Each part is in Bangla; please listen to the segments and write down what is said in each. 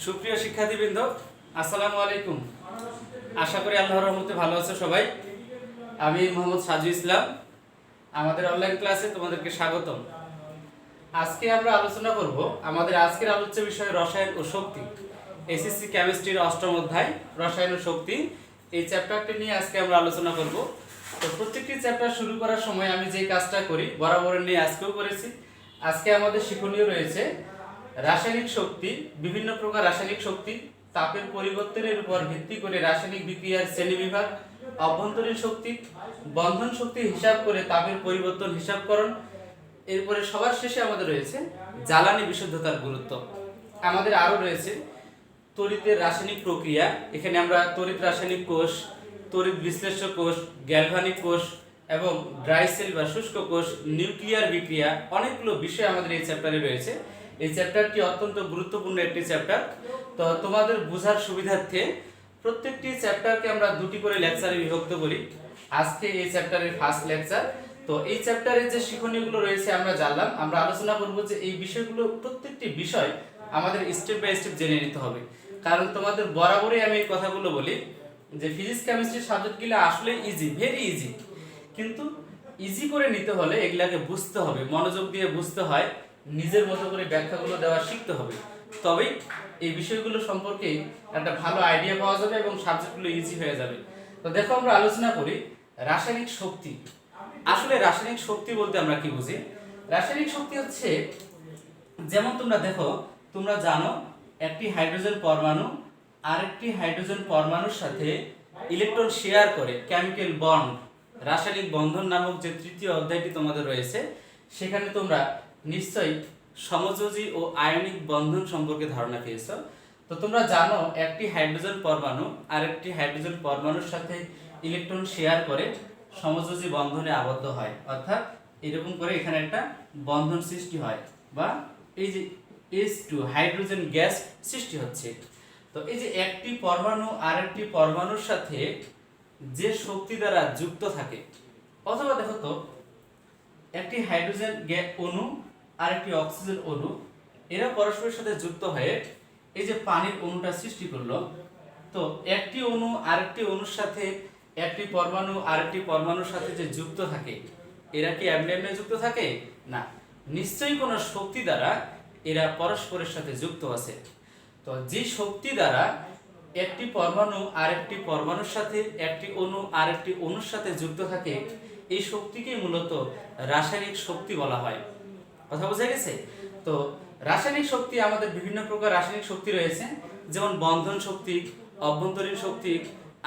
সুপ্রিয় শিক্ষার্থীবৃন্দ, আসসালামু আলাইকুম। আশা করি আল্লাহর রহমতে ভালো আছো সবাই। আমি মোহাম্মদ সাজু ইসলাম। আমাদের অনলাইন ক্লাসে তোমাদেরকে স্বাগতম। আজকে আমরা আলোচনা করব আমাদের আজকের আলোচ্য বিষয় রসায়ন ও শক্তি। এসএসসি কেমিস্ট্রির অষ্টম অধ্যায় রসায়ন ও শক্তি, এই চ্যাপ্টারটি নিয়ে আজকে আমরা আলোচনা করব। তো প্রত্যেকটি চ্যাপ্টার শুরু করার সময় আমি যে কাজটা করি বরাবর নিয়ে আজকেও করেছি। আজকে আমাদের শিক্ষণীয় রয়েছে রাসায়নিক শক্তি, বিভিন্ন প্রকার রাসায়নিক শক্তি, তাপের পরিবর্তনের উপর ভিত্তি করে রাসায়নিক বিক্রিয়ার শ্রেণীবিভাগ, অভ্যন্তরীণ শক্তি, বন্ধন শক্তি হিসাব করে তাপের পরিবর্তন হিসাবকরণ। এরপরে সবার শেষে আমাদের রয়েছে জ্বালানি বিশুদ্ধতার গুরুত্ব। আমাদের আরও রয়েছে তড়িতের রাসায়নিক প্রক্রিয়া। এখানে আমরা তড়িৎ রাসায়নিক কোষ, তড়িৎ বিশ্লেষ্য কোষ, গ্যালভানিক কোষ এবং ড্রাই সেল বা শুষ্ক কোষ, নিউক্লিয়ার বিক্রিয়া, অনেকগুলো বিষয় আমাদের এই চ্যাপ্টারে রয়েছে। এই চ্যাপ্টারটি অত্যন্ত গুরুত্বপূর্ণ একটি চ্যাপ্টার। তো তোমাদের বোঝার সুবিধার্থে প্রত্যেকটি চ্যাপ্টারকে আমরা দুটি করে লেকচারে বিভক্ত করি। আজকে এই চ্যাপ্টারের ফার্স্ট লেকচার। তো এই চ্যাপ্টারের যে শিক্ষণীয়গুলো রয়েছে আমরা জানলাম, আমরা আলোচনা করব যে এই বিষয়গুলো প্রত্যেকটি বিষয় আমাদের স্টেপ বাই স্টেপ জেনে নিতে হবে। কারণ তোমাদের বরাবরই আমি এই কথাগুলো বলি যে ফিজিক্স কেমিস্ট্রি সাবজেক্টগুলো আসলে ইজি, ভেরি ইজি, কিন্তু ইজি করে নিতে হলে এগুলাকে বুঝতে হবে, মনোযোগ দিয়ে বুঝতে হয়, নিজের মতো করে ব্যাখ্যাগুলো দেওয়া শিখতে হবে। তবেই এই বিষয়গুলো সম্পর্কে একটা ভালো আইডিয়া পাওয়া যাবে এবং সাবজেক্টগুলো ইজি হয়ে যাবে। তো দেখো, আমরা আলোচনা করি রাসায়নিক শক্তি। আসলে রাসায়নিক শক্তি বলতে আমরা কি বুঝি? রাসায়নিক শক্তি হচ্ছে, যেমন তোমরা দেখো, তোমরা জানো একটি হাইড্রোজেন পরমাণু আরেকটি হাইড্রোজেন পরমাণুর সাথে ইলেকট্রন শেয়ার করে, কেমিক্যাল বন্ড, রাসায়নিক বন্ধন নামক যে তৃতীয় অধ্যায়টি তোমাদের রয়েছে, সেখানে তোমরা নিশ্চয়ই সমযোজী ও আয়নিক বন্ধন সম্পর্কে ধারণা পেয়েছো। তো তোমরা জানো একটি হাইড্রোজেন পরমাণু আরেকটি হাইড্রোজেন পরমাণুর সাথে ইলেকট্রন শেয়ার করে সমযোজী বন্ধনে আবদ্ধ হয়, অর্থাৎ এরকম করে এখানে একটা বন্ধন সৃষ্টি হয়, বা এই যে H2 হাইড্রোজেন গ্যাস সৃষ্টি হচ্ছে। তো এই যে একটি পরমাণু আরেকটি পরমাণুর সাথে যে শক্তি দ্বারা যুক্ত থাকে, অথবা দেখো তো একটি হাইড্রোজেন অণু আর একটি অক্সিজেন অণু, এরা পরস্পরের সাথে যুক্ত হয়ে এই যে পানির অণুটা সৃষ্টি করলো। তো একটি অণু আরেকটি অণুর সাথে, একটি পরমাণু আরেকটি পরমাণুর সাথে যে যুক্ত থাকে, এরা কি এমনি এমনি যুক্ত থাকে? না, নিশ্চয়ই কোনো শক্তি দ্বারা এরা পরস্পরের সাথে যুক্ত আছে। তো যে শক্তি দ্বারা একটি পরমাণু আরেকটি পরমাণুর সাথে, একটি অণু আরেকটি অণুর সাথে যুক্ত থাকে, এই শক্তিকে মূলত রাসায়নিক শক্তি বলা হয়। কথা বোঝা গেছে? তো রাসায়নিক শক্তি, আমাদের বিভিন্ন প্রকার রাসায়নিক শক্তি রয়েছে, যেমন বন্ধন শক্তি, অভ্যন্তরীণ শক্তি,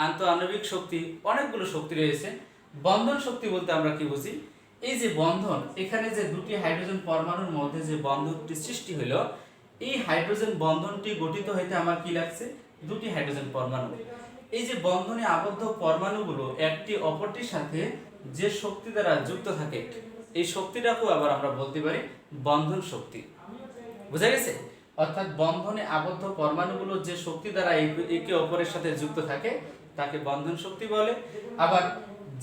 আন্তঃআণবিক শক্তি, অনেকগুলো শক্তি রয়েছে। বন্ধন শক্তি বলতে আমরা কি বুঝি? এই যে বন্ধন, এখানে যে দুটি হাইড্রোজেন পরমাণুর মধ্যে যে বন্ধনটি সৃষ্টি হলো, এই হাইড্রোজেন বন্ধনটি গঠিত হইতে আমার কি লাগছে? দুটি হাইড্রোজেন পরমাণু। এই যে বন্ধনে আবদ্ধ পরমাণুগুলো একটি অপরটির সাথে যে শক্তি দ্বারা যুক্ত থাকে, এই শক্তিটাকেও আবার আমরা বলতে পারি বন্ধন শক্তি। বুঝা গেছে? অর্থাৎ বন্ধনে আবদ্ধ পরমাণুগুলো যে শক্তি দ্বারা একে অপরের সাথে যুক্ত থাকে তাকে বন্ধন শক্তি বলে। আবার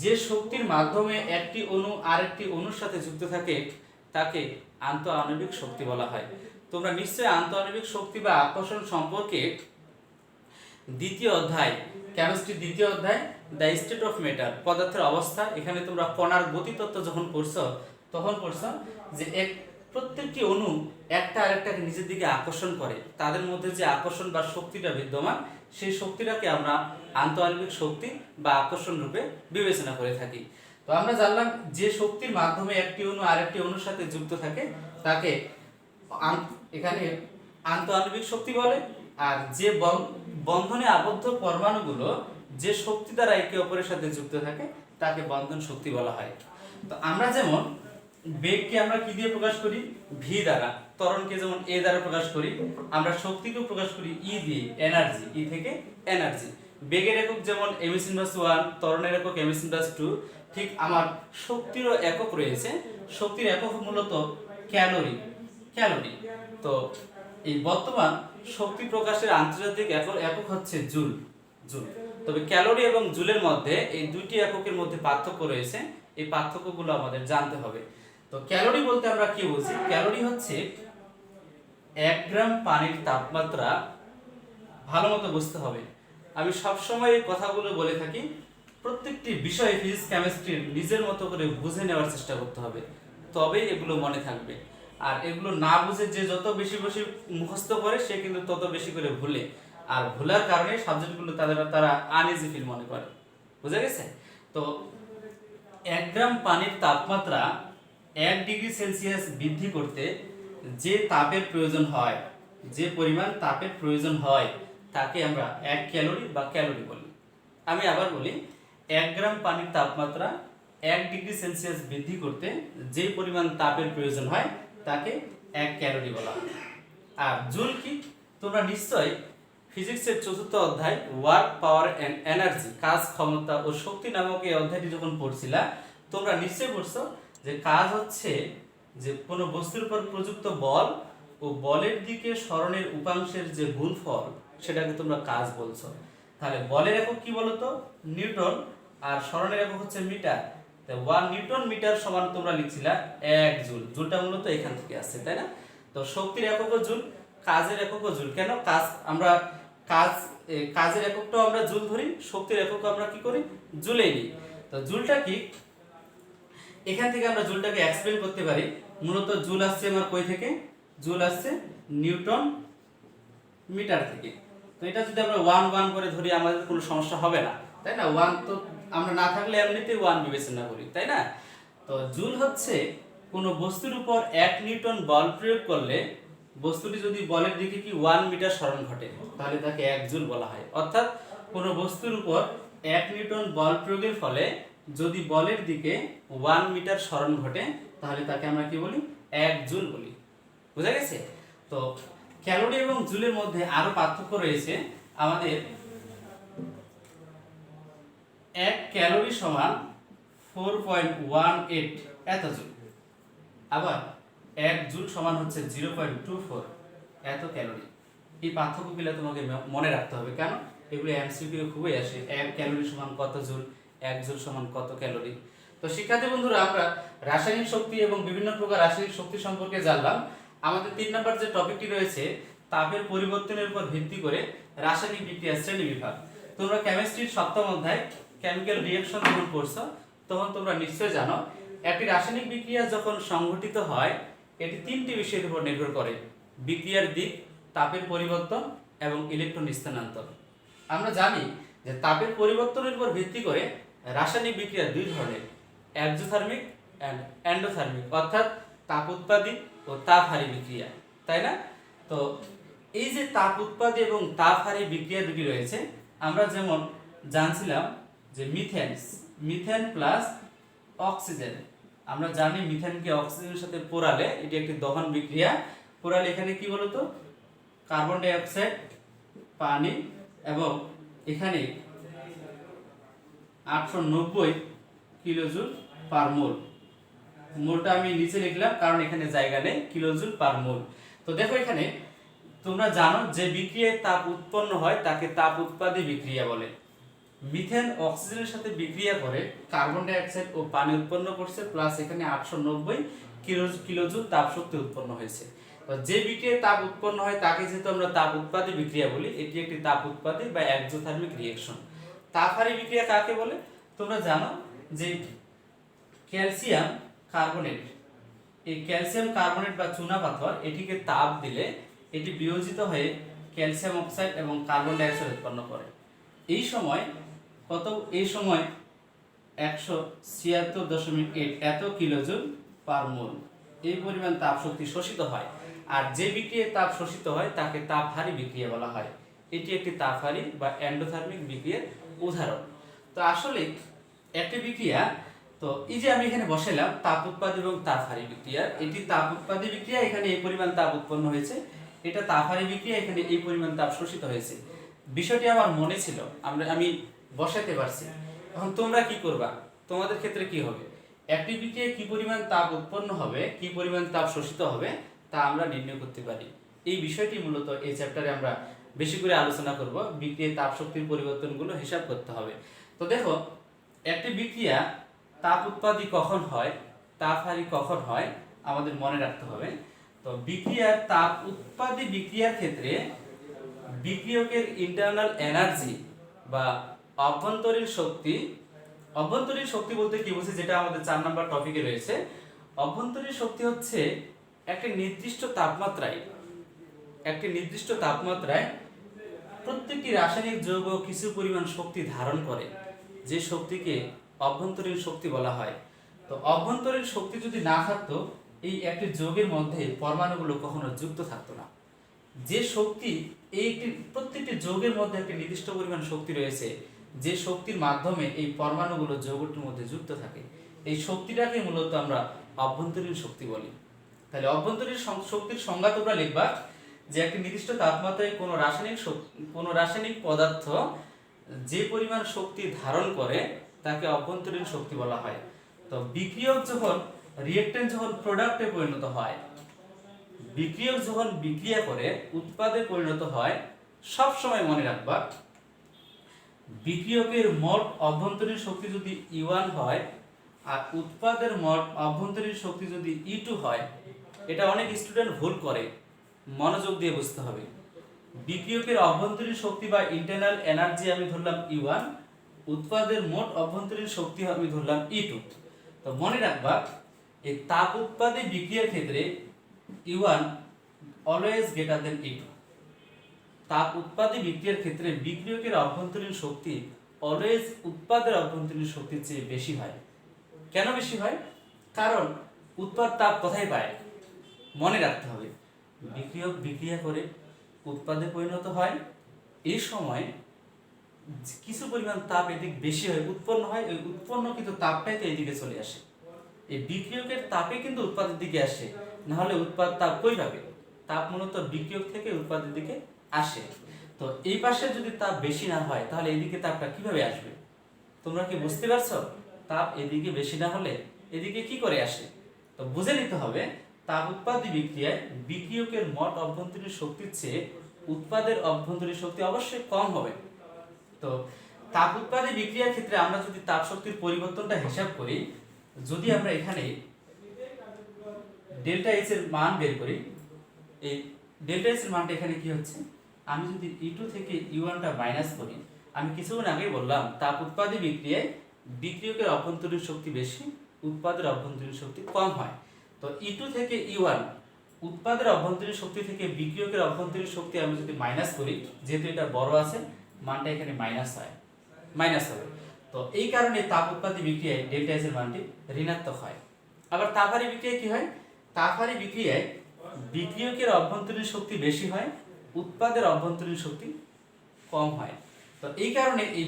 যে শক্তির মাধ্যমে একটি অণু আরেকটি অণুর সাথে যুক্ত থাকে তাকে আন্তঃআণবিক শক্তি বলা হয়। তোমরা নিশ্চয়ই আন্তঃআণবিক শক্তি বা আকর্ষণ সম্পর্কে দ্বিতীয় অধ্যায়, কেমিস্ট্রি দ্বিতীয় অধ্যায় দ্য স্টেট অফ ম্যাটার, পদার্থের অবস্থা, এখানে তোমরা কণার গতিতত্ত্ব যখন পড়ছো তখন পড়ছো যে প্রত্যেকটি অণু একটা আরেকটাকে নিজের দিকে আকর্ষণ করে, তাদের মধ্যে যে আকর্ষণ বা শক্তিটা বিদ্যমান, সেই শক্তিটাকে আমরা আন্তঃআণবিক শক্তি বা আকর্ষণ রূপে বিবেচনা করে থাকি। তো আমরা জানলাম যে শক্তির মাধ্যমে একটি অণু আরেকটি অণুর সাথে যুক্ত থাকে তাকে এখানে আন্তঃআণবিক শক্তি বলে। আর যে বন্ধনে আবদ্ধ পরমাণুগুলো যে শক্তি দ্বারা একে অপরের সাথে যুক্ত থাকে তাকে বন্ধন শক্তি বলা হয়। তো আমরা যেমন বেগকে আমরা কি দিয়ে প্রকাশ করি? ভি দ্বারা। ত্বরণকে যেমন এ দ্বারা প্রকাশ করি, আমরা শক্তিকেও প্রকাশ করি ই দিয়ে, এনার্জি, ই থেকে এনার্জি। বেগের একক যেমন m/1, ত্বরণের একক m/2, ঠিক আমার শক্তিরও একক রয়েছে। শক্তির একক মূলত ক্যালোরি। তো এই বর্তমান শক্তি প্রকাশের আন্তর্জাতিক একক হচ্ছে জুল। তবে ক্যালোরি এবং জুলের মধ্যে এই দুইটি এককের মধ্যে পার্থক্য রয়েছে, এই পার্থক্যগুলো আমাদের জানতে হবে। তো ক্যালোরি বলতে আমরা কি বুঝি? ক্যালোরি হচ্ছে 1 গ্রাম পানির তাপমাত্রা ভালো মতো বুঝতে হবে। আমি সবসময় এই কথাগুলো বলে থাকি, প্রত্যেকটি বিষয়ে ফিজিক্স কেমিস্ট্রির নিজের মতো করে বুঝে নেওয়ার চেষ্টা করতে হবে, তবেই এগুলো মনে থাকবে। আর এগুলো না বুঝে যে যত বেশি বেশি মুখস্থ করে সে কিন্তু তত বেশি করে ভুলে, আর ভুলার কারণে সাবজেক্টগুলো তারা আনইজি ফিল মনে করে। বুঝা গেছে? তো 1 গ্রাম পানির তাপমাত্রা 1 ডিগ্রি সেলসিয়াস বৃদ্ধি করতে যে তাপের প্রয়োজন হয়, যে পরিমাণ তাপের প্রয়োজন হয়, তাকে আমরা 1 ক্যালোরি বা ক্যালোরি বলি। আমি আবার বলি, 1 গ্রাম পানির তাপমাত্রা 1 ডিগ্রি সেলসিয়াস বৃদ্ধি করতে যে পরিমাণ তাপের প্রয়োজন হয় তাকে 1 ক্যালোরি বলা হয়। আর জুল কি? তোমরা নিশ্চয় ফিজিক্সের 4র্থ অধ্যায় ওয়ার্ক পাওয়ার অ্যান্ড এনার্জি, কাজ ক্ষমতা ও শক্তি নামক এই অধ্যায়টি যখন পড়ছিলা, তোমরা নিশ্চয় পড়ছো যে কাজ হচ্ছে যে কোনো বস্তুর উপর প্রযুক্ত বল ও বলের দিকে সরণের উপাংশের যে গুণফল, সেটাকে তোমরা কাজ বলছো। তাহলে বলের একক কি বলতো? নিউটন। আর সরণের একক হচ্ছে মিটার। 1 নিউটন মিটার সমান তোমরা লিখছিলা 1 জুল। জুলটা মূলত এখান থেকে আসছে, তাই না? তো শক্তির এককও জুল, কাজের এককও জুল। কেন? কাজের এককটাও আমরা জুল ধরি, শক্তির এককও আমরা কি করি? জুলেই নিই। তো জুলটা কি? এখান থেকে আমরা জুলটাকে এক্সপ্লেন করতে পারি। মূলত জুল আসছে আমার কই থেকে? জুল আসছে নিউটন মিটার থেকে। তো এটা যদি আমরা 1 1 করে ধরি আমাদের কোনো সমস্যা হবে না, তাই না? 1 তো আমরা না থাকলে এমনিতেই 1 বিবেচনা করি, তাই না? তো জুল হচ্ছে কোনো বস্তুর উপর 1 নিউটন বল প্রয়োগ করলে বস্তুটি যদি বলের দিকে কি 1 মিটার সরণ ঘটে, তাহলে তাকে 1 জুল বলা হয়। অর্থাৎ কোনো বস্তুর উপর 1 নিউটন বল প্রয়োগের ফলে যদি বলের দিকে 1 মিটার সরণ ঘটে, তাহলে তাকে আমরা কি বলি? 1 জুল বলি। বুঝা গেছে? তো ক্যালোরি এবং জুলের মধ্যে আরো পার্থক্য রয়েছে। আমাদের 1 ক্যালোরি সমান 4.18 এত জুল, আবার 1 জুল সমান হচ্ছে 0.24 এত ক্যালোরি। এই পার্থক্যগুলো তোমাকে মনে রাখতে হবে। কেন? এগুলো এমসিকিউ খুবই আসে। 1 ক্যালোরি সমান কত জুল, 1 জুল সমান কত ক্যালোরি। তো শিক্ষার্থী বন্ধুরা, আমরা রাসায়নিক শক্তি এবং বিভিন্ন প্রকার রাসায়নিক শক্তি সম্পর্কে জানলাম। আমাদের 3 নম্বর যে টপিকটি রয়েছে, তাপের পরিবর্তনের উপর ভিত্তি করে রাসায়নিক বিক্রিয়া শ্রেণী বিভাগ। তোমরা কেমিস্ট্রির 7ম অধ্যায় কেমিক্যাল রিঅ্যাকশন যখন পড়ছো, তখন তোমরা নিশ্চয় জানো একটি রাসায়নিক বিক্রিয়া যখন সংঘটিত হয়, এটি 3টি বিষয়ের উপর নির্ভর করে: বিক্রিয়ার দিক, তাপের পরিবর্তন এবং ইলেকট্রন স্থানান্তর। আমরা জানি যে তাপের পরিবর্তনের উপর ভিত্তি করে রাসায়নিক বিক্রিয়া 2 ধরনের: এক্সোথার্মিক এন্ড এন্ডোথার্মিক, অর্থাৎ তাপ উৎপাদী ও তাপহারী বিক্রিয়া, তাই না? তো এই যে তাপ উৎপাদী এবং তাপহারী বিক্রিয়া দুটি রয়েছে, আমরা যেমন জানছিলাম যে মিথেন প্লাস অক্সিজেন। আমরা জানি মিথেনকে অক্সিজেনের সাথে পোড়ালে এটি একটি দহন বিক্রিয়া। পোড়ালে এখানে কি বলতো? কার্বন ডাই অক্সাইড, পানি এবং এখানে 890 কিলোজুল পার মোল। মোলটা আমি নিচে লিখলাম কারণ এখানে জায়গা নেই, কিলোজুল পার মোল। তো দেখো এখানে তোমরা জানো যে বিক্রিয়ায় তাপ উৎপন্ন হয় তাকে তাপ উৎপাদী বিক্রিয়া বলে। মিথেন অক্সিজেনের সাথে বিক্রিয়া করে কার্বন ডাই অক্সাইড ও পানি উৎপন্ন করছে, প্লাস এখানে 890 কিলোজুল তাপ শক্তি উৎপন্ন হয়েছে। যে বিক্রিয়ায় তাপ উৎপন্ন হয় তাকে যেহেতু আমরা তাপ উৎপাদী বিক্রিয়া বলি, এটি একটি তাপ উৎপাদী বা এক্সোথার্মিক রিঅ্যাকশন। তাপহারী বিক্রিয়া কাকে বলে? তোমরা জানো যে ক্যালসিয়াম কার্বনেট, এই ক্যালসিয়াম কার্বনেট বা চুনা পাথর, এটিকে তাপ দিলে এটি বিয়োজিত হয়ে ক্যালসিয়াম অক্সাইড এবং কার্বন ডাই অক্সাইড উৎপন্ন করে। এই সময় 176.8 এত কিলোজুল পার মোল এই পরিমাণ তাপ শক্তি শোষিত হয়। আর যে বিক্রিয়ায় তাপ শোষিত হয় তাকে তাপহারী বিক্রিয়া বলা হয়। এটি একটি তাপহারী বা এন্ডোথার্মিক বিক্রিয়ার উদাহরণ। তো আসলে একটি বিক্রিয়া, তো এই যে আমি এখানে বসাইলাম তাপ উৎপাদী এবং তাপহারী বিক্রিয়া, এটি তাপ উৎপাদী বিক্রিয়া, এখানে এই পরিমাণ তাপ উৎপন্ন হয়েছে। এটা তাপহারী বিক্রিয়া, এখানে এই পরিমাণ তাপ শোষিত হয়েছে। বিষয়টি আমার মনে ছিল, আমি বসাতে পারছি। এখন তোমরা কি করবা? তোমাদের ক্ষেত্রে কি হবে? একটি বিক্রিয়ায় কি পরিমাণ তাপ উৎপন্ন হবে, কি পরিমাণ তাপ শোষিত হবে, তা আমরা নির্ণয় করতে পারি। এই বিষয়টি মূলত এই চ্যাপ্টারে আমরা বেশি করে আলোচনা করব। বিক্রিয়ায় তাপ শক্তির পরিবর্তনগুলো হিসাব করতে হবে। তো দেখো, একটি বিক্রিয়া তাপ উৎপাদী কখন হয়, তাপহারী কখন হয়, আমাদের মনে রাখতে হবে। তো বিক্রিয়ার তাপ উৎপাদী বিক্রিয়ার ক্ষেত্রে বিক্রিয়কের ইন্টারনাল এনার্জি বা অভ্যন্তরীণ শক্তি, অভ্যন্তরীণ শক্তি বলতে কি বুঝি, যেটা আমাদের 4 নম্বর টপিকে রয়েছে। অভ্যন্তরীণ শক্তি হচ্ছে একটি নির্দিষ্ট তাপমাত্রায় প্রত্যেকটি রাসায়নিক যৌগ কিছু পরিমাণ শক্তি ধারণ করে, যে শক্তিকে অভ্যন্তরীণ শক্তি বলা হয়। তো অভ্যন্তরীণ শক্তি যদি না থাকতো, এই একটি যৌগের মধ্যে পরমাণুগুলো কখনো যুক্ত থাকতো না। যে শক্তি, প্রত্যেকটি যৌগের মধ্যে একটি নির্দিষ্ট পরিমাণ শক্তি রয়েছে, যে শক্তির মাধ্যমে এই পরমাণুগুলো যৌগটির মধ্যে যুক্ত থাকে, এই শক্তিটাকে মূলত আমরা অভ্যন্তরীণ শক্তি বলি। তাহলে অভ্যন্তরীণ শক্তির সংজ্ঞা তোমরা লিখবা যে একটি নির্দিষ্ট তাপমাত্রায় কোনো রাসায়নিক পদার্থ যে পরিমাণ শক্তি ধারণ করে তাকে অভ্যন্তরীণ শক্তি বলা হয়। তো বিক্রিয়ক যখন প্রোডাক্টে পরিণত হয়, বিক্রিয়ক যখন বিক্রিয়া করে উৎপাদে পরিণত হয়, সব সময় মনে রাখবা বিক্রিয়কের মোট অভ্যন্তরীণ শক্তি যদি E1 হয় আর উৎপাদের মোট অভ্যন্তরীণ শক্তি যদি E2 হয়, এটা অনেক স্টুডেন্ট ভুল করে, মনোযোগ দিয়ে বুঝতে হবে। বিক্রিয়কের অভ্যন্তরীণ শক্তি বা ইন্টারনাল এনার্জি আমি ধরলাম E1, উৎপাদের মোট অভ্যন্তরীণ শক্তি আমি ধরলাম E2। তো মনে রাখবা এই তাপ উৎপাদে বিক্রিয়ার ক্ষেত্রে E1 always greater than E2। তাপ উৎপাদে বিক্রিয়ার ক্ষেত্রে বিক্রিয়কের অভ্যন্তরীণ শক্তি অলওয়েজ উৎপাদের অভ্যন্তরীণ শক্তির চেয়ে বেশি হয়। কেন বেশি হয়? কারণ উৎপাদ তাপ কোথায় পায়? মনে রাখতে হবে, বিক্রিয়ক বিক্রিয়া করে উৎপাদে পরিণত হয়, এই সময় কিছু পরিমাণ তাপ এদিক বেশি হয়, উৎপন্ন হয়, ওই উৎপন্ন কিন্তু তাপটাই তো এইদিকে চলে আসে। এই বিক্রিয়কের তাপে কিন্তু উৎপাদের দিকে আসে, না হলে উৎপাদ তাপ কই পাবে? তাপ মূলত বিক্রিয়ক থেকে উৎপাদের দিকে আসে। তো এই পাশে যদি তাপ বেশি না হয়, তাহলে এদিকে তাপটা কিভাবে আসবে? তোমরা কি বুঝতে পারছো? তাপ এদিকে বেশি না হলে এদিকে কি করে আসে? তো বুঝে নিতে হবে, তাপ উৎপাদী বিক্রিয়ায় বিক্রিয়কের মোট অভ্যন্তরীণ শক্তির চেয়ে উৎপাদের অভ্যন্তরীণ শক্তি অবশ্যই কম হবে। তো তাপ উৎপাদী বিক্রিয়ার ক্ষেত্রে আমরা যদি তাপ শক্তির পরিবর্তনটা হিসাব করি, যদি আমরা এখানে ডেল্টা এইচ এর মান বের করি, এই ডেল্টা এইচ এর মানটা এখানে কি হচ্ছে, আমি যদি E2 থেকে E1 টা মাইনাস করি, আমি কিছুক্ষণ আগেই বললাম তাপ উৎপাদী বিক্রিয়ায় বিক্রিয়কের অভ্যন্তরীণ শক্তি বেশি, উৎপাদের অভ্যন্তরীণ শক্তি কম হয়। তো E2 থেকে E1 উৎপাদের অভ্যন্তরীণ শক্তি থেকে বিক্রিয়কের অভ্যন্তরীণ শক্তি আমি যদি মাইনাস করি, যেহেতু এটা বড় আছে, মানটা এখানে মাইনাস হবে। তো এই কারণে তাপ উৎপাদী বিক্রিয়ায় ডেল্টা এইচ এর মানটি ঋণাত্মক হয়। আবার তাপহারী বিক্রিয়ায় কি হয়? তাপহারী বিক্রিয়ায় বিক্রিয়কের অভ্যন্তরীণ শক্তি বেশি হয়, উৎপাদের অভ্যন্তরীণ শক্তি কম হয়। তো এই কারণে এই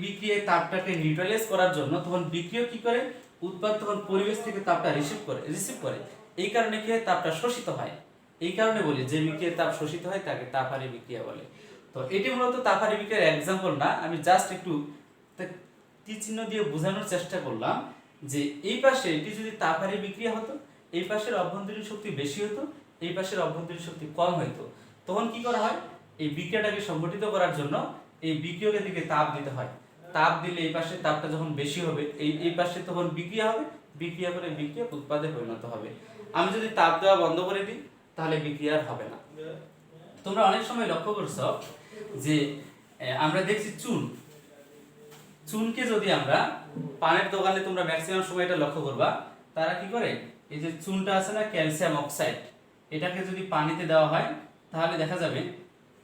বিক্রিয়ায় তাপটাকে নিউট্রালাইজ করার জন্য তখন বিক্রিয়ক কি করে, উৎপাদ তখন পরিবেশ থেকে তাপটা রিসিভ করে। এই কারণে কি হয়, তাপটা শোষিত হয়। এই কারণে বলি যে বিক্রিয়ায় তাপ শোষিত হয় তাকে তাপহারী বিক্রিয়া বলে। তো এটি মূলত তাপহারী বিক্রিয়ার এক্সাম্পল না, আমি জাস্ট একটু তীর চিহ্ন দিয়ে বোঝানোর চেষ্টা করলাম যে এই পাশে এটি যদি তাপহারী বিক্রিয়া হতো, এই পাশের অভ্যন্তরীণ শক্তি বেশি হতো, এই পাশের অভ্যন্তরীণ শক্তি কম হতো। তখন কি করা হয়, এই বিক্রিয়াটাকে সংগঠিত করার জন্য এই বিক্রিয়কের দিকে তাপ দিতে হয়। তাপ দিলে এই পাশে তাপটা যখন বেশি হবে, এই পাশে তখন বিক্রিয়া হবে, বিক্রিয়া করে বিক্রিয়া উৎপাদে পরিণত হবে। আমি যদি তাপ দেওয়া বন্ধ করে দিই, তাহলে বিক্রিয়া আর হবে না। তোমরা অনেক সময় লক্ষ্য করছো যে আমরা দেখছি চুনকে যদি আমরা পানের দোকানে, তোমরা ম্যাক্সিমাম সময় এটা লক্ষ্য করবা, তারা কি করে, এই যে চুনটা আছে না, ক্যালসিয়াম অক্সাইড, এটাকে যদি পানিতে দেওয়া হয়, তাহলে দেখা যাবে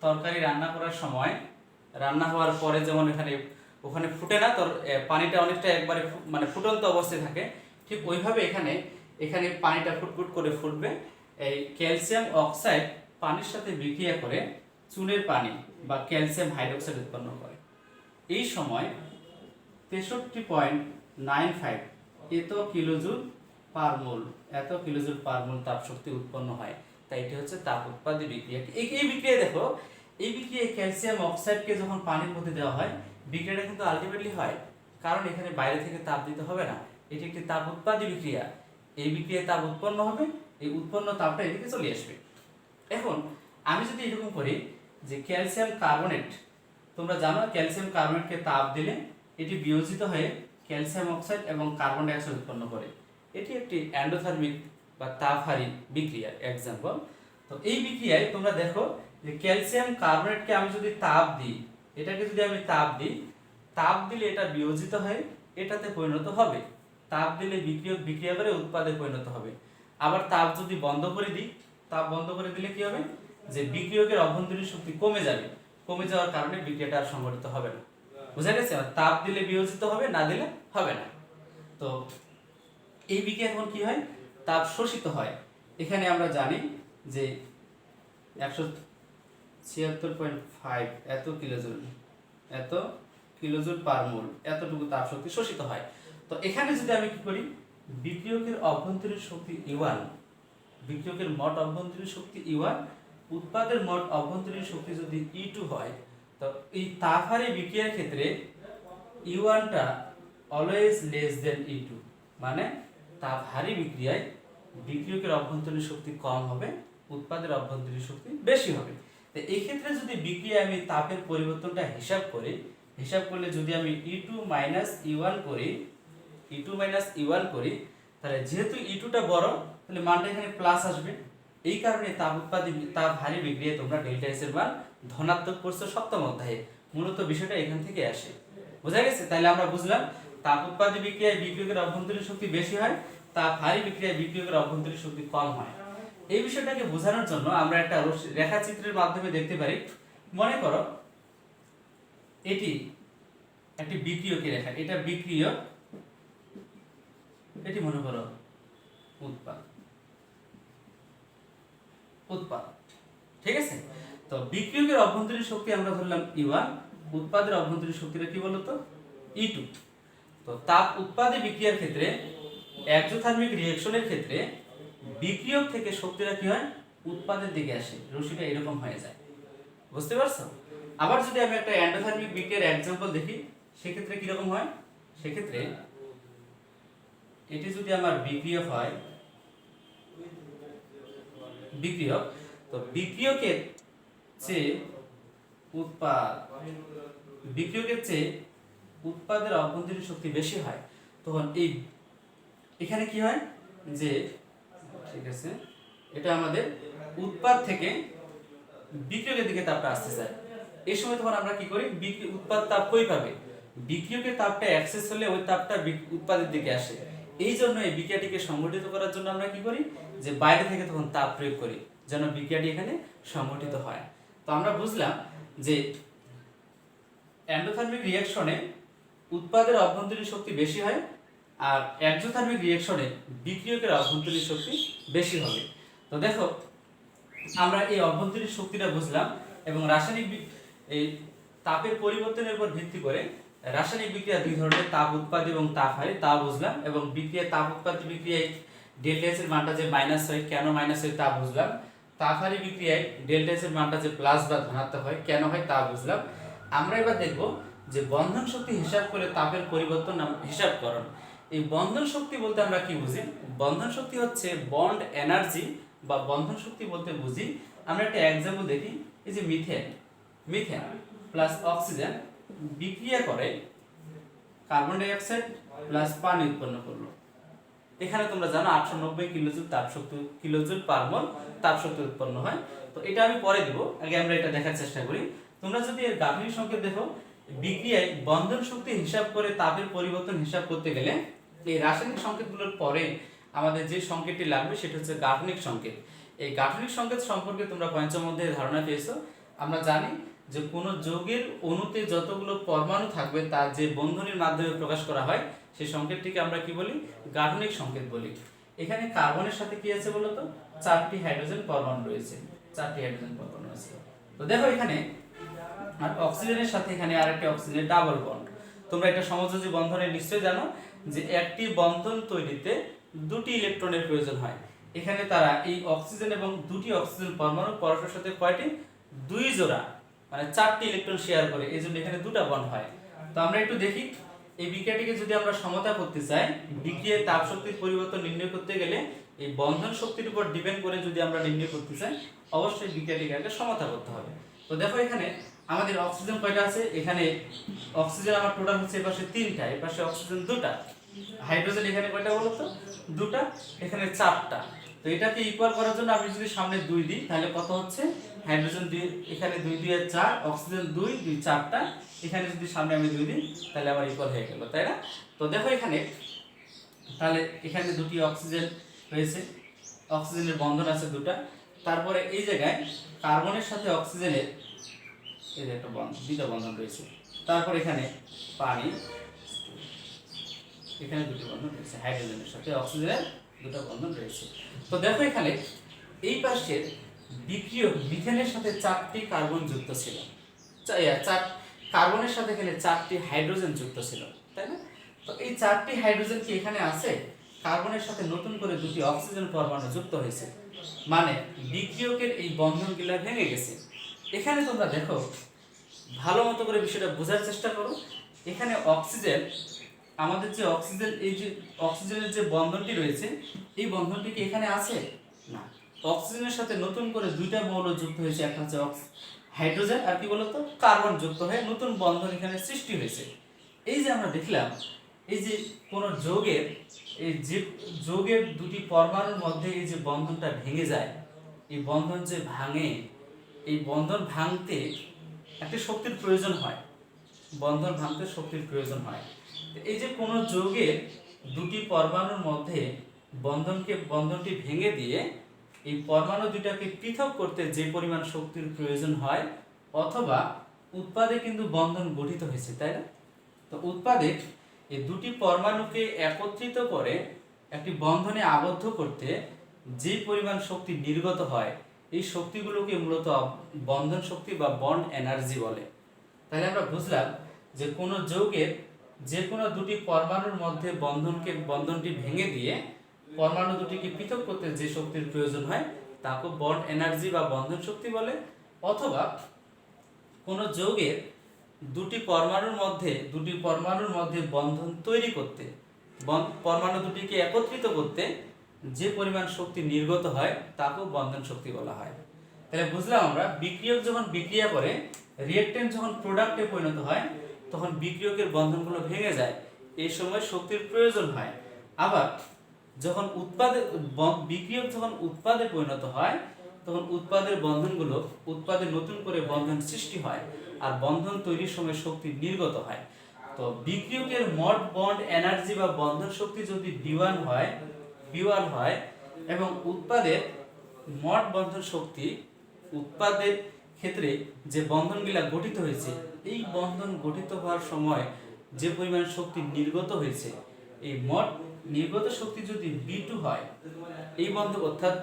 তরকারি রান্না করার সময়, রান্না হওয়ার পরে যেমন ওখানে ফুটে না, তোর পানিটা অনেকটা একবারে মানে ফুটন্ত অবস্থায় থাকে, ঠিক ওইভাবে এখানে পানিটা ফুটফুট করে ফুটবে। এই ক্যালসিয়াম অক্সাইড পানির সাথে বিক্রিয়া করে চুনের পানি বা ক্যালসিয়াম হাইড্রোক্সাইড উৎপন্ন করে। এই সময় 63.95 এত কিলোজুল পার মোল তাপ শক্তি উৎপন্ন হয়। তাই এটি হচ্ছে তাপ উৎপাদী বিক্রিয়া। এই বিক্রিয়া দেখো, এই বিক্রিয়ায় ক্যালসিয়াম অক্সাইডকে যখন পানির মধ্যে দেওয়া হয়, বিক্রিয়াটা কিন্তু আলটিমেটলি হয়, কারণ এখানে বাইরে থেকে তাপ দিতে হবে না, এটি একটি তাপ উৎপাদী বিক্রিয়া। এই বিক্রিয়ায় তাপ উৎপন্ন হবে, এই উৎপন্ন তাপটা এদিকে চলে আসবে। এখন আমি যদি এরকম করি যে ক্যালসিয়াম কার্বনেট, তোমরা জানো ক্যালসিয়াম কার্বনেটকে তাপ দিলে এটি বিয়োজিত হয়ে ক্যালসিয়াম অক্সাইড এবং কার্বন ডাই অক্সাইড উৎপন্ন করে। এটি একটি এন্ডোথার্মিক বা তাপহারী বিক্রিয়ার এক্সাম্পল। তো তো এই বিক্রিয়ায় তোমরা দেখো যে ক্যালসিয়াম কার্বনেটকে আমি যদি তাপ দিই, এটাকে যদি আমি তাপ দিই, তাপ দিলে এটা বিয়োজিত হয়ে এটাতে পরিণত হবে। তাপ দিলে বিক্রিয়ক বিক্রিয়া করে উৎপাদে পরিণত হবে। আবার তাপ যদি বন্ধ করে দিই, তাপ বন্ধ করে দিলে কি হবে, যে বিক্রিয়কের অভ্যন্তরীণ শক্তি কমে যাবে। কমে যাওয়ার কারণে বিক্রিয়াটা আর সংঘটিত হবে না। বুঝা গেছে? তাপ দিলে বিয়োজিত হবে, না দিলে হবে না। তো এই বিক্রিয়া এখন কি হয়, তাপ শোষিত হয়। এখানে আমরা জানি যে 176.5 এত কিলোজুল পার মোল, এতটুকু তাপ শক্তি শোষিত হয়। তো এখানে যদি আমি কি করি, বিক্রিয়কের অভ্যন্তরীণ শক্তি E1, বিক্রিয়কের মোট অভ্যন্তরীণ শক্তি E1, উৎপাদের মোট অভ্যন্তরীণ শক্তি যদি E2 হয়, তো এই তাপহারী বিক্রিয়ার ক্ষেত্রে E1 টা অলওয়েজ লেস দেন E2, মানে তাপহারী বিক্রিয়ায় বিক্রিয়কের অভ্যন্তরীণ শক্তি কম হবে, উৎপাদের অভ্যন্তরীণ শক্তি বেশি হবে। তো এই ক্ষেত্রে যদি বিক্রিয়ায় আমি তাপের পরিবর্তনটা হিসাব করলে যদি আমি E2 E1 করি, তাহলে যেহেতু E2 টা বড়, তাহলে মানটা এখানে প্লাস আসবে। এই কারণে তাপহারী বিক্রিয়ায় তোমরা ডেল্টা এস এর মান ধনাত্মক পড়ছো সপ্তম অধ্যায়ে। মূলত বিষয়টা এখান থেকে আসে। বোঝা গেছে? তাহলে আমরা বুঝলাম তাপ উৎপাদী বিক্রিয়ায় বিক্রিয়কের অভ্যন্তরীণ শক্তি বেশি হয়, তাপহারী বিক্রিয়ায় বিক্রিয়কের অভ্যন্তরীণ শক্তি কম হয়। এই বিষয়টাকে বোঝানোর জন্য আমরা একটা রেখাচিত্রের মাধ্যমে দেখতে পারি। মনে করো এটি একটি বিক্রিয়কের রেখা, এটা বিক্রিয়ক, এটি মনে করো উৎপাদ। ঠিক আছে? তো বিক্রিয়কের অভ্যন্তরীণ শক্তি আমরা ধরলাম E1, উৎপাদের অভ্যন্তরীণ শক্তিটা কি বলতো, E2। তো তাপ উৎপাদী বিক্রিয়ার ক্ষেত্রে, এক্সোথার্মিক রিঅ্যাকশনের ক্ষেত্রে বিক্রিয়ক থেকে শক্তিটা কি হয়, উৎপাদের দিকে আসে, রশিটা এরকম হয়ে যায়। বুঝতে পারছো? আবার যদি আমি একটা এন্ডোথার্মিক বিক্রিয়ার एग्जांपल দেখি, সেক্ষেত্রে কি রকম হয়, সেক্ষেত্রে এটি যদি আমার বিক্রিয়ক হয়, বিক্রিয়ক, তো বিক্রিয়কের চেয়ে উৎপাদের অভ্যন্তরীণ শক্তি বেশি হয়, তখন এখানে কি হয় যে, ঠিক আছে, এটা আমাদের উৎপাদ থেকে বিক্রিয়কের দিকে তাপটা আসতে চায়। এই সময় তখন আমরা কি করি, উৎপাদ তাপ কই পাবে, বিক্রিয়কের তাপটা অ্যাক্সেস হলে ওই তাপটা উৎপাদের দিকে আসে। এই জন্য এই বিক্রিয়াটিকে সংগঠিত করার জন্য আমরা কি করি, যে বাইরে থেকে তখন তাপ প্রয়োগ করি, যেন বিক্রিয়াটি এখানে সংগঠিত হয়। তো আমরা বুঝলাম যে এন্ডোথার্মিক রিঅ্যাকশনে উৎপাদের অভ্যন্তরীণ শক্তি বেশি হয়, আর এক্সোথার্মিক রিঅ্যাকশনে বিক্রিয়কের অভ্যন্তরীণ শক্তি বেশি হবে। তো দেখো আমরা এই অভ্যন্তরীণ শক্তিটা বুঝলাম, এবং রাসায়নিক এই তাপের পরিবর্তনের উপর ভিত্তি করে রাসায়নিক বিক্রিয়া দুই ধরনের, তাপ উৎপাদী এবং তাপহারী, তা বুঝলাম। এবং বিক্রিয়া তাপ উৎপাদী বিক্রিয়ায় ডেল্টা এস এর মানটা যে মাইনাস হয়, কেন মাইনাস হয় তা বুঝলাম। তাপহারী বিক্রিয়ায় ডেল্টা এস এর মানটা যে প্লাস বা ধনাত্মক হয়, কেন হয় তা বুঝলাম। আমরা এবার দেখব যে বন্ধন শক্তি হিসাব করে তাপের পরিবর্তন হিসাবকরণ। এই বন্ধন শক্তি বলতে আমরা কি বুঝি, বন্ধন শক্তি হচ্ছে বন্ড এনার্জি, বা বন্ধন শক্তি বলতে বুঝি, আমরা একটা एग्जांपल দেখি। এই যে মিথেন প্লাস অক্সিজেন বিক্রিয়া করে কার্বন ডাই অক্সাইড প্লাস পানি উৎপন্ন করলো। এখানে তোমরা জানো 890 কিলোজুল পার মোল তাপ শক্তি উৎপন্ন হয়। তো এটা আমি পরে দিব, আগে আমরা এটা দেখার চেষ্টা করি। তোমরা যদি এর গাঠনিক সংকেত দেখো, বিক্রিয়ায় বন্ধন শক্তি হিসাব করে তাপের পরিবর্তন হিসাব করতে গেলে এই রাসায়নিক সংকেতগুলোর পরে আমাদের যে সংকেতটি লাগবে সেটা হচ্ছে গাঠনিক সংকেত। এই গাঠনিক সংকেত সম্পর্কে তোমরা পঞ্চম অধ্যায়ে ধারণা পেয়েছো। আমরা জানি যে কোন যৌগের অণুতে যতগুলো পরমাণু থাকবে তার যে বন্ধনীর মাধ্যমে প্রকাশ করা হয়, সেই সংকেতটিকে আমরা কি বলি, গাঠনিক সংকেত বলি। এখানে কার্বনের সাথে কি আছে বলো তো, 4টি হাইড্রোজেন পরমাণু রয়েছে, 4টি হাইড্রোজেন পরমাণু আছে। তো দেখো এখানে আর অক্সিজেনের সাথে এখানে আরেকটি অক্সিজেনের ডাবল বন্ড। তোমরা এটা সমযোজী বন্ধনে নিশ্চয়ই জানো যে একটি বন্ধন তৈরিতে দুটি ইলেকট্রনের প্রয়োজন হয়। এখানে তারা এই অক্সিজেন এবং দুটি অক্সিজেন পরমাণু পরস্পরের সাথে কয়টি, 2 জোড়া, মানে 4টি ইলেকট্রন শেয়ার করে, এইজন্য এখানে দুটো বন্ড হয়। তো আমরা একটু দেখি এই বিক্রিয়াটিকে যদি আমরা সমতা করতে চাই, বিক্রিয়ায় তাপ শক্তির পরিবর্তন নির্ণয় করতে গেলে এই বন্ধন শক্তির উপর ডিপেন্ড করে যদি আমরা নির্ণয় করতে চাই, অবশ্যই বিক্রিয়াটিকে একটা সমতা করতে হবে। তো দেখো এখানে আমাদের অক্সিজেন কয়টা আছে, এখানে অক্সিজেন আমার টোটাল হচ্ছে এই পাশে 3টা, এই পাশে অক্সিজেন 2টা, হাইড্রোজেন এখানে কয়টা বলো তো, 2টা, এখানে 4টা। তো এটাকে ইকুয়াল করার জন্য আমি যদি সামনে 2 দিই তাহলে কত হচ্ছে, হাইড্রোজেন 2, এখানে 2 2 এর 4, অক্সিজেন 2 2 4টা, এখানে যদি সামনে আমি 2 দিই তাহলে আমার ইকুয়াল হয়ে গেল, তাই না? তো দেখো এখানে তাহলে এখানে দুটি অক্সিজেন রয়েছে, অক্সিজেনের বন্ধন আছে দুটা। তারপরে এই জায়গায় কার্বনের সাথে অক্সিজেনের এই যে একটা বন্ধন, দুটো বন্ধন রয়েছে। তারপর এখানে পানি, এখানে দুটো বন্ধন রয়েছে, হাইড্রোজেনের সাথে অক্সিজেনের দুটো বন্ধন রয়েছে। তো দেখো এখানে এই পাশে বিক্রিয়ক মিথেনের সাথে 4টি কার্বন যুক্ত ছিল, কার্বনের সাথে এখানে 4টি হাইড্রোজেন যুক্ত ছিল, তাই না? তো এই 4টি হাইড্রোজেন কি এখানে আছে? কার্বনের সাথে নতুন করে দুটি অক্সিজেন পরমাণু যুক্ত হয়েছে, মানে বিক্রিয়কের এই বন্ধনগুলো ভেঙে গেছে। এখানে তোমরা দেখো ভালো মতো করে বিষয়টা বোঝার চেষ্টা করো। এখানে অক্সিজেন, আমাদের যে অক্সিজেন, এই যে অক্সিজেনের যে বন্ধনটি রয়েছে, এই বন্ধনটি কি এখানে আছে? না, অক্সিজেনের সাথে নতুন করে দুইটা মৌল যুক্ত হয়েছে, একটা হচ্ছে হাইড্রোজেন আর কি বলতো কার্বন যুক্ত হয়ে নতুন বন্ধন এখানে সৃষ্টি হয়েছে। এই যে আমরা দেখলাম, এই যে কোন যৌগের, এই যে যৌগের দুটি পরমাণুর মধ্যে এই যে বন্ধনটা ভেঙে যায়, এই বন্ধন যে ভাঙে, এই বন্ধন ভাঙতে একটা শক্তির প্রয়োজন হয়, বন্ধন ভাঙতে শক্তির প্রয়োজন হয়। এই যে কোনো যৌগের দুটি পরমাণুর মধ্যে বন্ধনটি ভেঙে দিয়ে এই পরমাণু দুটাকে পৃথক করতে যে পরিমাণ শক্তির প্রয়োজন হয়, অথবা উৎপাদে কিন্তু বন্ধন গঠিত হয়েছে, তাই না? তো উৎপাদে এই দুটি পরমাণুকে একত্রিত করে একটি বন্ধনে আবদ্ধ করতে যে পরিমাণ শক্তি নির্গত হয়, এই শক্তিগুলোকে মূলত বন্ধন শক্তি বা বন্ড এনার্জি বলে। তাহলে আমরা বুঝলাম যে কোনো যৌগের যে কোনো দুটি পরমাণুর মধ্যে বন্ধনটি ভেঙে দিয়ে পরমাণু দুটিকে পৃথক করতে যে শক্তির প্রয়োজন হয় তাকে বন্ড এনার্জি বা বন্ধন শক্তি বলে। অথবা কোনো যৌগের দুটি পরমাণুর মধ্যে বন্ধন তৈরি করতে, পরমাণু দুটিকে একত্রিত করতে যে পরিমাণ শক্তি নির্গত হয় তাকেও বন্ধন শক্তি বলা হয়। তাহলে বুঝলাম আমরা, বিক্রিয়ক যখন বিক্রিয়া করে, রিঅ্যাকট্যান্ট যখন প্রোডাক্টে পরিণত হয়, তখন বিক্রিয়কের বন্ধনগুলো ভেঙে যায়, এই সময় শক্তির প্রয়োজন হয়। আবার যখন বিক্রিয়ক যখন উৎপাদে পরিণত হয়, তখন উৎপাদের বন্ধনগুলো, উৎপাদে নতুন করে বন্ধন সৃষ্টি হয়, আর বন্ধন তৈরির সময় শক্তি নির্গত হয়। তো বিক্রিয়কের মোট বন্ড এনার্জি বা বন্ধন শক্তি যদি B1 হয় এবং উৎপাদের মোট বন্ধন শক্তি, উৎপাদের ক্ষেত্রে যে বন্ধনগুলা গঠিত হয়েছে, এই বন্ধন গঠিত হওয়ার সময় যে পরিমাণ শক্তি নির্গত হয়েছে, এই মোট নির্গত শক্তি যদি B2 হয়, এই অর্থাৎ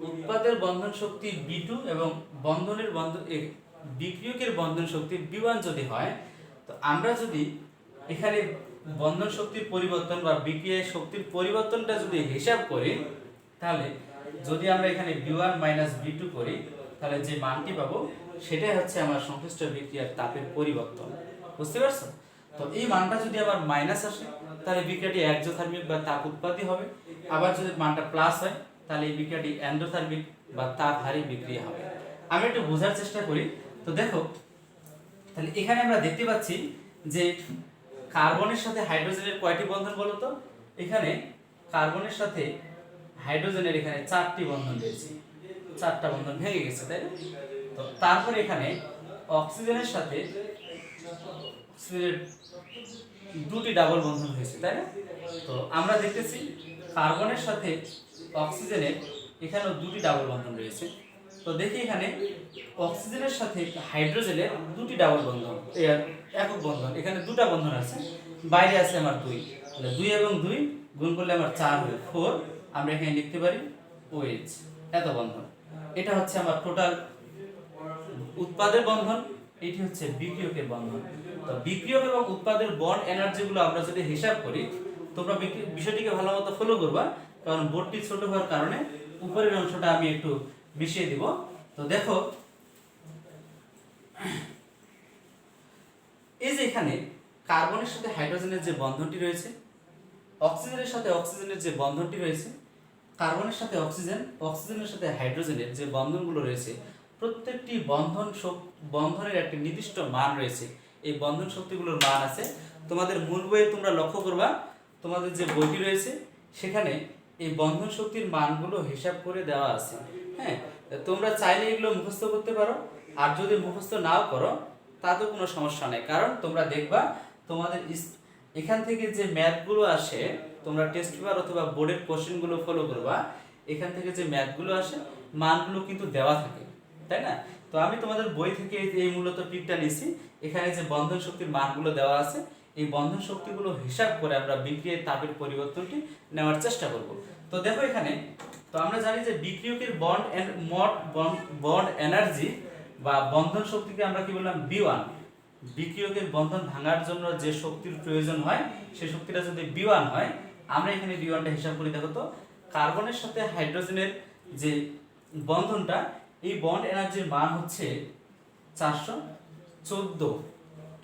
উৎপাদের বন্ধন শক্তি B2 এবং বিক্রিয়কের বন্ধন শক্তি B1 যদি হয়, তো আমরা যদি এখানে বন্ধন শক্তির পরিবর্তন বা বিক্রিয়ায় শক্তির পরিবর্তনটা যদি হিসাব করি, তাহলে যদি আমরা এখানে B1 B2 করি, তাহলে যে মানটি পাবো সেটাই হচ্ছে আমার সংশ্লিষ্ট বিক্রিয়ার তাপের পরিবর্তন। বুঝতে পারছো? তো এই মানটা যদি আবার মাইনাস আসে, তাহলে বিক্রিয়াটি এক্সোথার্মিক বা তাপ উৎপাদী হবে। আবার যদি মানটা প্লাস হয়, তাহলে এই বিক্রিয়াটি এন্ডোথার্মিক বা তাপহারী বিক্রিয়া হবে। আমি একটু বোঝার চেষ্টা করি। তো দেখো, তাহলে এখানে আমরা দেখতে পাচ্ছি যে কার্বনের সাথে হাইড্রোজেনের কয়টি বন্ধন বলো তো? এখানে কার্বনের সাথে হাইড্রোজেনের এখানে 4টি বন্ধন রয়েছে, 4টা বন্ধন ভেঙে গেছে, তাই না? তো তারপরে এখানে অক্সিজেনের সাথে দুটি ডাবল বন্ধন হয়েছে, তাই না? তো আমরা দেখতেছি কার্বনের সাথে অক্সিজেনের এখানেও দুটি ডাবল বন্ধন রয়েছে। তো দেখি এখানে অক্সিজেনের সাথে হাইড্রোজেনের দুটি ডাবল বন্ধন, একক বন্ধন, এখানে দুটো বন্ধন আছে, বাইরে আছে আমার 2, তাহলে 2 এবং 2 গুণ করলে আমার 4 হবে, 4। আমরা এখানে লিখতে পারি OH, এত বন্ধন। এটা হচ্ছে আমার টোটাল উৎপাদের বন্ধন, এটি হচ্ছে বিক্রিয়কের বন্ধন। তো বিক্রিয়ক এবং উৎপাদের বন্ড এনার্জিগুলো আমরা যদি হিসাব করি, তোমরা বিষয়টিকে ভালো মতো ফলো করবা, কারণ বোর্ডটি ছোট হওয়ার কারণে উপরের অংশটা আমি একটু মিশিয়ে দিব। তো দেখো, এই যে এখানে কার্বনের সাথে হাইড্রোজেনের যে বন্ধনটি রয়েছে, অক্সিজেনের সাথে অক্সিজেনের যে বন্ধনটি রয়েছে, কার্বনের সাথে অক্সিজেনের সাথে হাইড্রোজেনের যে বন্ধনগুলো রয়েছে, প্রত্যেকটি বন্ধনের একটি নির্দিষ্ট মান রয়েছে। এই বন্ধন শক্তিগুলোর মান আছে তোমাদের মূল বইয়ে, তোমরা লক্ষ্য করবা তোমাদের যে বইটি রয়েছে সেখানে এই বন্ধন শক্তির মানগুলো হিসাব করে দেওয়া আছে। হ্যাঁ, তোমরা চাইলে এগুলো মুখস্থ করতে পারো, আর যদি মুখস্থ নাও করো তাতেও কোনো সমস্যা নেই, কারণ তোমরা দেখবা তোমাদের এখান থেকে যে ম্যাথগুলো আসে, তোমরা টেস্ট পেপার অথবা বোর্ডের কোশ্চেনগুলো ফলো করবা, এখান থেকে যে ম্যাথগুলো আসে মানগুলো কিন্তু দেওয়া থাকে, তাই না? তো আমি তোমাদের বই থেকে এই মূলত পিকটা নিছি, এখানে যে বন্ধন শক্তির মানগুলো দেওয়া আছে, এই বন্ধন শক্তিগুলো হিসাব করে আমরা বিক্রিয়ার তাপের পরিবর্তনটি নেওয়ার চেষ্টা করব। তো দেখো এখানে, তো আমরা জানি যে বিক্রিয়কের বন্ড এনার্জি বা বন্ধন শক্তিকে আমরা কি বললাম, B1। বিক্রিয়কের বন্ধন ভাঙার জন্য যে শক্তির প্রয়োজন হয় সেই শক্তিটা যদি B1 হয়, আমরা এখানে B1টা হিসাব করি। দেখো তো, কার্বনের সাথে হাইড্রোজেনের যে বন্ধনটা, এই বন্ড এনার্জির মান হচ্ছে 414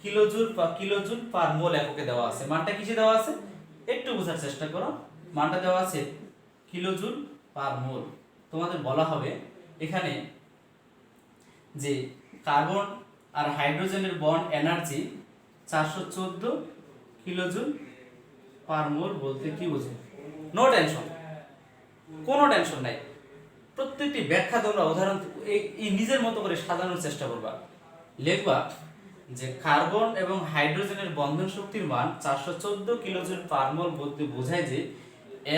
কিলোজুল পার মোল এককে দেওয়া আছে। মানটা কিসে দেওয়া আছে একটু বোঝার চেষ্টা করো। মানটা দেওয়া আছে কিলোজুল পার মোল। তোমাদের বলা হবে এখানে যে কার্বন আর হাইড্রোজেনের বন্ড এনার্জি 414 কিলোজুল পার মোল বলতে কি বোঝে? নো টেনশন, কোনো টেনশন নাই। প্রত্যেকটি ব্যাখ্যা তোমরা উদাহরণ এই নিজের মতো করে সাজানোর চেষ্টা করবা। লিখবা যে কার্বন এবং হাইড্রোজেনের বন্ধন শক্তির মান 414 কিলোজুল পার মোল বলতে বোঝায় যে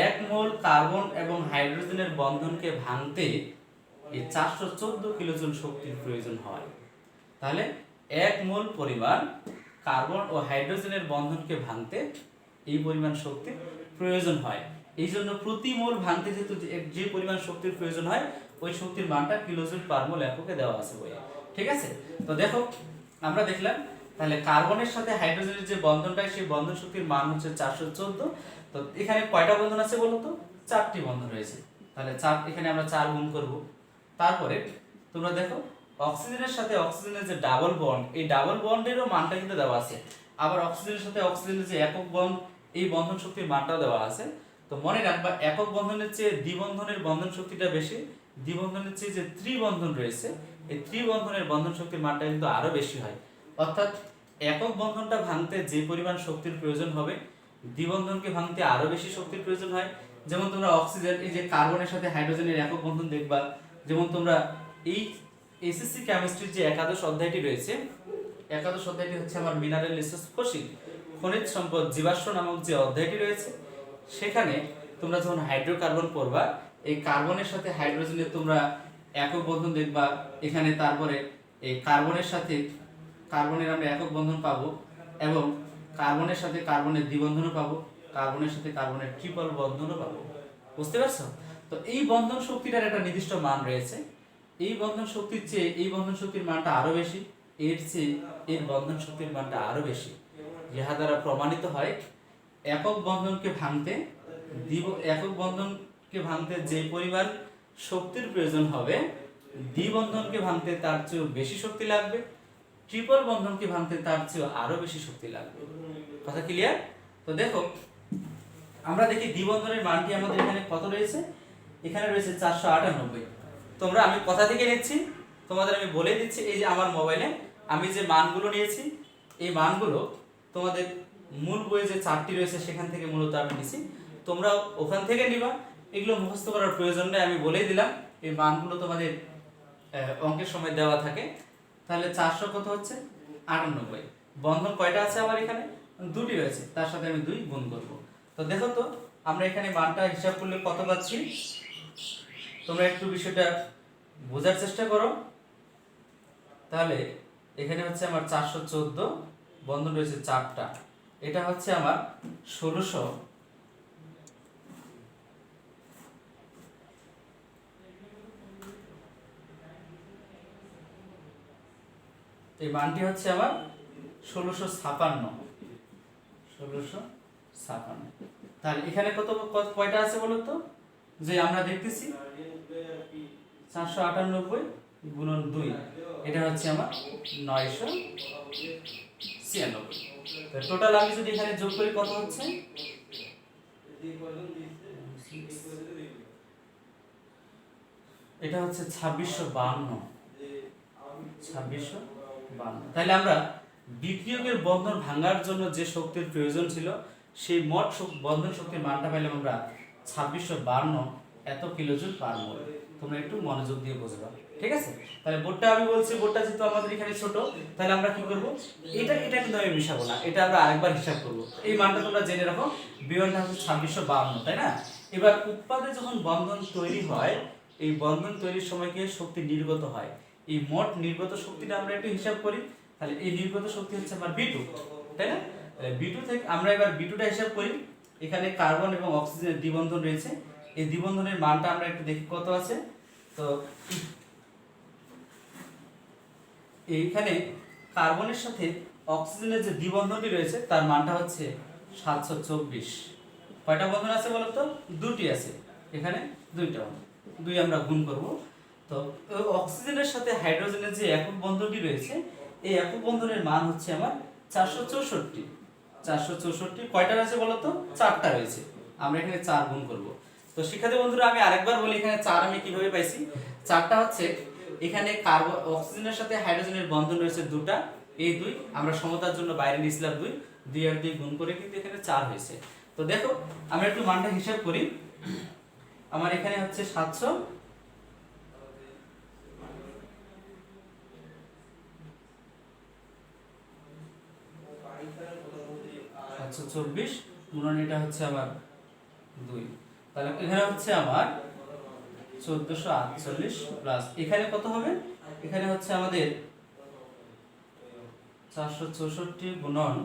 1 মোল কার্বন এবং হাইড্রোজেনের বন্ধনকে ভাঙতে এই 414 কিলোজুল শক্তির প্রয়োজন হয়। তাহলে 1 মোল পরিমাণ কার্বন ও হাইড্রোজেনের বন্ধনকে ভাঙতে এই পরিমাণ শক্তির প্রয়োজন হয়। এই জন্য প্রতি মোল ভাঙতে যেহেতু যে পরিমাণ শক্তির প্রয়োজন হয়, ওই শক্তির মানটা কিলোজুল পার মোল এককে দেওয়া আছে বইয়ে। ঠিক আছে? তো দেখো, আমরা দেখলাম তাহলে কার্বনের সাথে হাইড্রোজেনের যে বন্ধনটা, সেই বন্ধন শক্তির মান হচ্ছে 414। তো এখানে কয়টা বন্ধন আছে বলো তো? 4টি বন্ধন রয়েছে। তাহলে 4, এখানে আমরা 4 গুণ করব। তারপরে তোমরা দেখো, অক্সিজেনের সাথে অক্সিজেনের যে ডাবল বন্ড, এই ডাবল বন্ডেরও মানটা কিন্তু দেওয়া আছে। আবার অক্সিজেনের সাথে অক্সিজেনের যে একক বন্ড, এই বন্ধন শক্তির মানটাও দেওয়া আছে। তো মনে রাখবা, একক বন্ধনের চেয়ে দ্বিবন্ধনের বন্ধন শক্তিটা বেশি। দ্বিবন্ধনের চেয়ে যে ত্রিবন্ধন রয়েছে, এই ত্রিবন্ধনের বন্ধন শক্তির মানটা কিন্তু আরো বেশি হয়। অর্থাৎ একক বন্ধনটা ভাঙতে যে পরিমাণ শক্তির প্রয়োজন হবে, দ্বিবন্ধনকে ভাঙতে আরো বেশি শক্তির প্রয়োজন হয়। যেমন তোমরা অক্সিজেন, এই যে কার্বনের সাথে হাইড্রোজেনের একক বন্ধন দেখবা, যেমন তোমরা এই এসএসসি কেমিস্ট্রির যে একাদশ অধ্যায়টি রয়েছে, একাদশ অধ্যায়টি হচ্ছে আমার মিনারেল রিসোর্স ফসিল, খনিজ সম্পদ জীবাশ্ম নামক যে অধ্যায়টি রয়েছে, সেখানে তোমরা যখন হাইড্রোকার্বন পড়বা, এই কার্বনের সাথে হাইড্রোজেনের তোমরা একক বন্ধন দেখবা এখানে। তারপরে এই কার্বনের সাথে কার্বনের আমরা একক বন্ধন পাবো, এবং কার্বনের সাথে কার্বনের দ্বিবন্ধনও পাবো, কার্বনের সাথে কার্বনের ট্রিপল বন্ধনও পাবো। বুঝতে পারছো? তো এই বন্ধন শক্তিটার একটা নির্দিষ্ট মান রয়েছে। এই বন্ধন শক্তির চেয়ে এই বন্ধন শক্তির মানটা আরো বেশি, এর চেয়ে এর বন্ধন শক্তির মানটা আরো বেশি। যাহা দ্বারা প্রমাণিত হয় একক বন্ধনকে ভাঙতে যে পরিমাণ শক্তির প্রয়োজন হবে, দ্বিবন্ধনকে ভাঙতে তার চেয়েও বেশি শক্তি লাগবে, ট্রিপল বন্ধনকে ভাঙতে তার চেয়েও আরো বেশি শক্তি লাগবে। কথা ক্লিয়ার? তো দেখো, আমরা দেখি দ্বিবন্ধনের মানটি আমাদের এখানে কত রয়েছে। এখানে রয়েছে 498। তোমরা, আমি কথা থেকে নিচ্ছি, তোমাদের আমি বলে দিচ্ছি। এই যে আমার মোবাইলে আমি যে মানগুলো নিয়েছি, এই মানগুলো তোমাদের মূল বইয়ে যে 4টি রয়েছে সেখান থেকে মূলত আমি নিছি। তোমরা ওখান থেকে নিবা, এগুলো মুখস্থ করার প্রয়োজন নেই, আমি বলেই দিলাম। এই মানগুলো তোমাদের অঙ্কের সময় দেওয়া থাকে। তাহলে 400 কত হচ্ছে 98। বন্ধন কয়টা আছে আমার এখানে? 2টি রয়েছে, তার সাথে আমি 2 গুণ করব। তো দেখো তো, আমরা এখানে মানটা হিসাব করলে কত পাচ্ছি। তোমরা একটু বিষয়টা বোঝার চেষ্টা করো। তাহলে এখানে হচ্ছে আমার 414, বন্ধন রয়েছে 4টা, এটা হচ্ছে আমার 1600। এই মানটি হচ্ছে আমার 1656। তাহলে এখানে কয়টা আছে বলো তো? যে আমরা দেখতেছি 498 গুণন 2, এটা হচ্ছে আমার 996। টোটাল আমি যদি এখানে যোগ করি কত হচ্ছে? এটা হচ্ছে 2652। তাহলে আমরা বিক্রিয়কের বন্ধন ভাঙার জন্য যে শক্তির প্রয়োজন ছিল, সেই মোট বন্ধন শক্তির মানটা পাইলাম আমরা 2652 এত কিলোজুল পার মোল। তোমরা একটু মনোযোগ দিয়ে বুঝবা, ঠিক আছে? তাহলে বোর্ডটা আমি বলছি, বোর্ডটা যেহেতু আমাদের এখানে ছোট, তাহলে আমরা কি করব, এটা কিন্তু আমি মিশাবো না, এটা আমরা আরেকবার হিসাব করব। এই মানটা তোমরা জেনে রাখো, বিয়নটা হচ্ছে 2652, তাই না? এবার উৎপাদে যখন বন্ধন তৈরি হয়, এই বন্ধন তৈরির সময় কি শক্তি নির্গত হয়, এই মোট নির্গত শক্তিটা আমরা একটু হিসাব করি। তাহলে এই নির্গত শক্তি হচ্ছে আমার B2, তাই না? B2 থেকে আমরা এবার B2টা হিসাব করি। এখানে কার্বন এবং অক্সিজেনের দ্বিবন্ধন রয়েছে, এই দ্বিবন্ধনের মানটা আমরা একটু দেখি কত আছে। তো এইখানে কার্বনের সাথে অক্সিজেনের যে দ্বিবন্ধনটি রয়েছে তার মানটা হচ্ছে 724। কয়টা বন্ধন আছে বলো তো? দুটি আছে, এখানে দুইটা, দুই আমরা গুণ করব। তো অক্সিজেনের সাথে হাইড্রোজেনের যে একক বন্ধনটি রয়েছে, এই একক বন্ধনের মান হচ্ছে আমার 464। 464 কয়টা আছে বলো তো? 4টা রয়েছে, আমরা এখানে 4 গুণ করব। তো শিক্ষার্থী বন্ধুরা, আমি আরেকবার বলি, এখানে 4 আমি কিভাবে পাইছি। 4টা হচ্ছে এখানে কার্বন অক্সিজেনের সাথে হাইড্রোজেনের বন্ধন রয়েছে দুটা, এই দুই আমরা সমতার জন্য বাইরে নিয়েছিলাম 2, 2 আর 2 গুণ করে কিন্তু এখানে 4 হয়েছে। তো দেখো আমরা একটু মানটা হিসাব করি। আমার এখানে হচ্ছে 724 গুণন এটা হচ্ছে আমার 2, তাহলে এখানে হচ্ছে আমার 1448 প্লাস এখানে কত হবে, এখানে হচ্ছে আমাদের 464 গুণন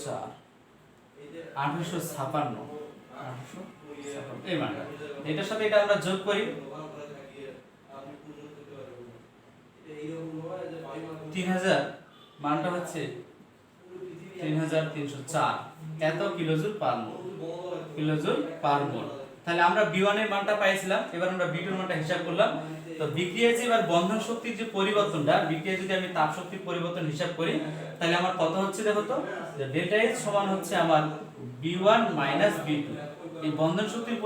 4, 1856, এই মানটা, এটার সাথে এটা আমরা যোগ করি, 3000, মানটা হচ্ছে 3304 এত কিলোজুল পার মোল, কিলোজুল পার মোল। তাহলে আমরা B1 এর মানটা পাইছিলাম, এবার আমরা B2 এর মানটা হিসাব করলাম। তো বিক্রিয়ায় যে এবার বন্ধন শক্তির যে পরিবর্তনটা, বিক্রিয়ায় যদি আমি তাপ শক্তির পরিবর্তন হিসাব করি, তাহলে আমার কত হচ্ছে দেখো তো, যে ডেল্টা H সমান হচ্ছে আমার B1 - B2, এই বন্ধন শক্তির